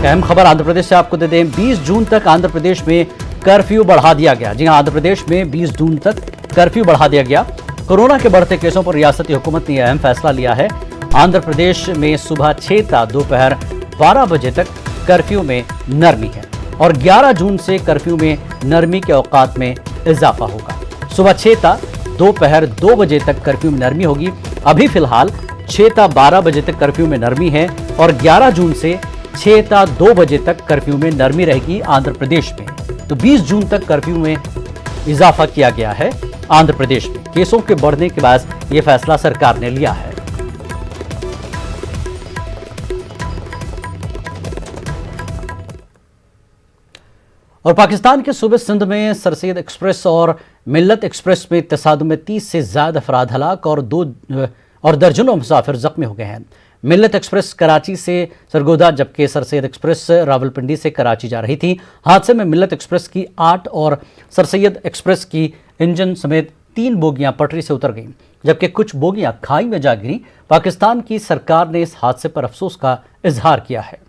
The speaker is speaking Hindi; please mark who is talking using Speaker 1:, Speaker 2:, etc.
Speaker 1: एक अहम खबर आंध्र प्रदेश से आपको दे दें। 20 जून तक आंध्र प्रदेश में कर्फ्यू बढ़ा दिया गया। जी हां, आंध्र प्रदेश में 20 जून तक कर्फ्यू बढ़ा दिया गया। कोरोना के बढ़ते केसों पर रियासती हुकूमत ने यह अहम फैसला लिया है। आंध्र प्रदेश में सुबह 6 ता दोपहर 12 बजे तक कर्फ्यू में नरमी है और 11 जून से कर्फ्यू में नरमी के औकात में इजाफा होगा। सुबह 6 ता दोपहर 2 बजे तक कर्फ्यू में नरमी होगी। अभी फिलहाल 6 ता 12 बजे तक कर्फ्यू में नरमी है और 11 जून से 6 ता 2 बजे तक कर्फ्यू में नरमी रहेगी आंध्र प्रदेश में। तो 20 जून तक कर्फ्यू में इजाफा किया गया है आंध्र प्रदेश में। केसों के बढ़ने के बाद यह फैसला सरकार ने लिया है। और पाकिस्तान के सूबे सिंध में सरसैयद एक्सप्रेस और मिल्लत एक्सप्रेस में तसादुम में 30 से ज्यादा अफराद हलाक और दर्जनों मुसाफिर जख्मी हो गए हैं। मिल्लत एक्सप्रेस कराची से सरगोदा जबकि सरसैयद एक्सप्रेस रावलपिंडी से कराची जा रही थी। हादसे में मिल्लत एक्सप्रेस की 8 और सरसैयद एक्सप्रेस की इंजन समेत 3 बोगियां पटरी से उतर गईं, जबकि कुछ बोगियां खाई में जा गिरी। पाकिस्तान की सरकार ने इस हादसे पर अफसोस का इजहार किया है।